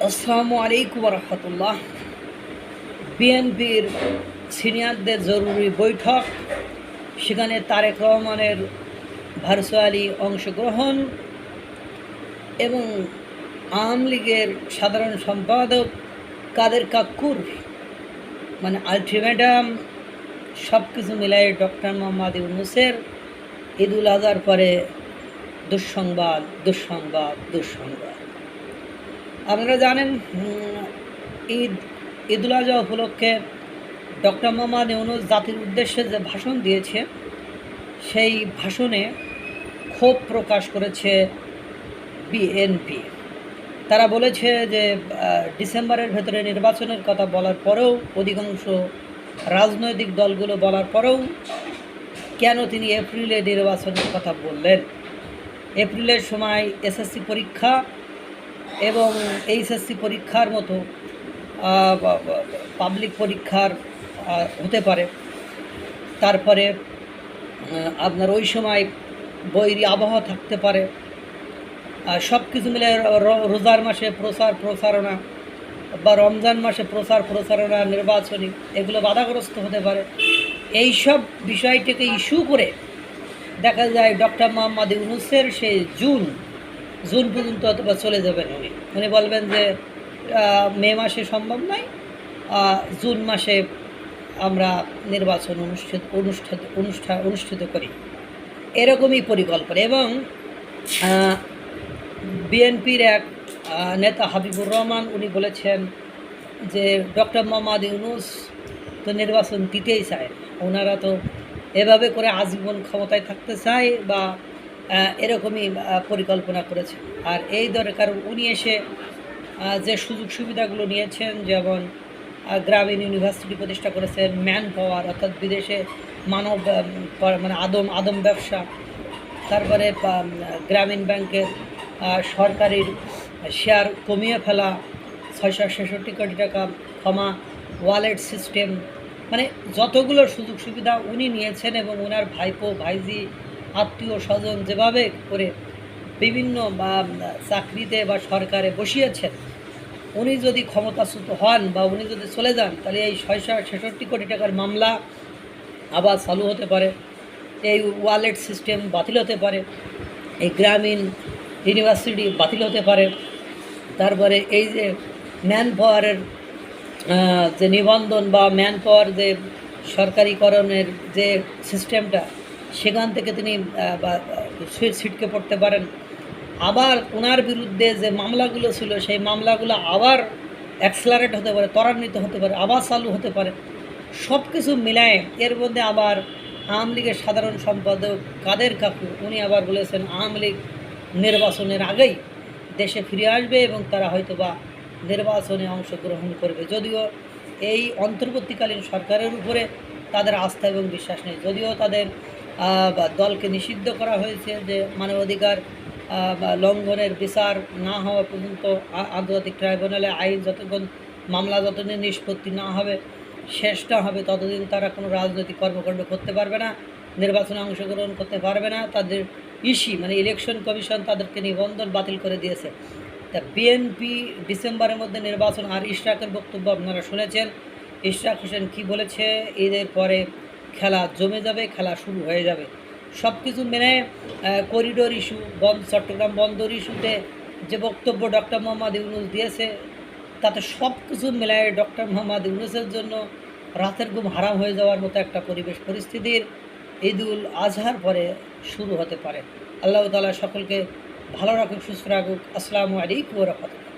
আসসালামু আলাইকুম রহমতুল্লাহ। বিএনপির সিনিয়রদের জরুরি বৈঠক, সেখানে তারেক রহমানের ভার্চুয়ালি অংশগ্রহণ এবং আওয়ামী লীগের সাধারণ সম্পাদক কাদের কাক্কুর আলটিমেটাম, সব কিছু মিলাই ডক্টর মোহাম্মদ ইউনূসের ঈদুল আজহার পরে দুঃসংবাদ দুঃসংবাদ দুঃসংবাদ। আপনারা জানেন, ঈদুল আজহা উপলক্ষে ডক্টর মোহাম্মদ ইউনূস জাতির উদ্দেশ্যে যে ভাষণ দিয়েছে, সেই ভাষণে ক্ষোভ প্রকাশ করেছে বিএনপি। তারা বলেছে যে ডিসেম্বরের ভেতরে নির্বাচনের কথা বলার পরেও, অধিকাংশ রাজনৈতিক দলগুলো বলার পরেও কেন তিনি এপ্রিলে নির্বাচনের কথা বললেন। এপ্রিলের সময় এসএসসি পরীক্ষা এবং এইচএসসি পরীক্ষার মতো পাবলিক পরীক্ষার হতে পারে। তারপরে আপনার ওই সময় বৈরী আবহাওয়া থাকতে পারে। সব কিছু মিলে রোজার মাসে প্রচারণা বা রমজান মাসে প্রচারণা নির্বাচনী এগুলো বাধাগ্রস্ত হতে পারে। এই সব বিষয়টিকে ইস্যু করে দেখা যায় ডক্টর মোহাম্মদ ইউনূসের সেই জুন পর্যন্ত অথবা চলে যাবেন। উনি বলবেন যে মে মাসে সম্ভব নয়, জুন মাসে আমরা নির্বাচন অনুষ্ঠিত করি, এরকমই পরিকল্পনা। এবং বিএনপির এক নেতা হাবিবুর রহমান উনি বলেছেন যে ডক্টর মোহাম্মদ ইউনূস তো নির্বাচন দিতেই চায়, ওনারা তো এভাবে করে আজীবন ক্ষমতায় থাকতে চায় বা এরকমই পরিকল্পনা করেছে। আর এই দরকার উনি এসে যে সুযোগ সুবিধাগুলো নিয়েছেন, যেমন গ্রামীণ ইউনিভার্সিটি প্রতিষ্ঠা করেছেন, ম্যান পাওয়ার অর্থাৎ বিদেশে মানব আদম ব্যবসা, তারপরে গ্রামীণ ব্যাংকের সরকারির শেয়ার কমিয়ে ফেলা, 666 কোটি টাকা ক্ষমা, ওয়ালেট সিস্টেম, যতগুলো সুযোগ সুবিধা উনি নিয়েছেন এবং ওনার ভাইপো ভাইজি আত্মীয় স্বজন যেভাবে করে বিভিন্ন চাকরিতে বা সরকারে বসিয়েছেন, উনি যদি ক্ষমতাচ্যুত হন বা উনি যদি চলে যান, তাহলে এই 666 কোটি টাকার মামলা আবার চালু হতে পারে, এই ওয়ালেট সিস্টেম বাতিল হতে পারে, এই গ্রামীণ ইউনিভার্সিটি বাতিল হতে পারে, তারপরে এই যে ম্যান পাওয়ারের যে নিবন্ধন বা ম্যান পাওয়ার যে সরকারিকরণের যে সিস্টেমটা, সেখান থেকে তিনি ছিটকে পড়তে পারেন। আবার ওনার বিরুদ্ধে যে মামলাগুলো ছিল, সেই মামলাগুলো আবার অ্যাক্সেলারেট হতে পারে, ত্বরান্বিত হতে পারে, আবার চালু হতে পারে। সব কিছু মিলায় এর মধ্যে আবার আওয়ামী লীগের সাধারণ সম্পাদক কাদের কাকু উনি আবার বলেছেন আওয়ামী লীগ নির্বাচনের আগেই দেশে ফিরে আসবে এবং তারা হয়তোবা নির্বাচনে অংশগ্রহণ করবে। যদিও এই অন্তর্বর্তীকালীন সরকারের উপরে তাদের আস্থা এবং বিশ্বাস নেই, যদিও তাদের দলকে নিষিদ্ধ করা হয়েছে যে মানবাধিকার লঙ্ঘনের বিচার না হওয়া পর্যন্ত আন্তর্জাতিক ট্রাইব্যুনালে আইন মামলা যতদিন নিষ্পত্তি না হবে, শেষ না হবে, ততদিন তারা কোনো রাজনৈতিক কর্মকাণ্ড করতে পারবে না, নির্বাচনে অংশগ্রহণ করতে পারবে না। তাদের ইলেকশন কমিশন তাদেরকে নিবন্ধন বাতিল করে দিয়েছে। তা বিএনপি ডিসেম্বরের মধ্যে নির্বাচন। আর ইশরাকের বক্তব্য আপনারা শুনেছেন, ইশরাক হোসেন কী বলেছে, ঈদের পরে খেলা জমে যাবে, খেলা শুরু হয়ে যাবে। সব কিছু মেনে করিডোর ইস্যু, চট্টগ্রাম বন্দর ইস্যুতে যে বক্তব্য ডক্টর মোহাম্মদ ইউনূস দিয়েছে, তাতে সব কিছু মেলায় ডক্টর মোহাম্মদ ইউনূসের জন্য রাতের ঘুম হারাম হয়ে যাওয়ার মতো একটা পরিস্থিতির ঈদুল আজহার পরে শুরু হতে পারে। আল্লাহ তাআলা সকলকে ভালো রাখুক, সুস্থ রাখুক। আসসালামু আলাইকুম ওয়া রাহমাতুল্লাহ।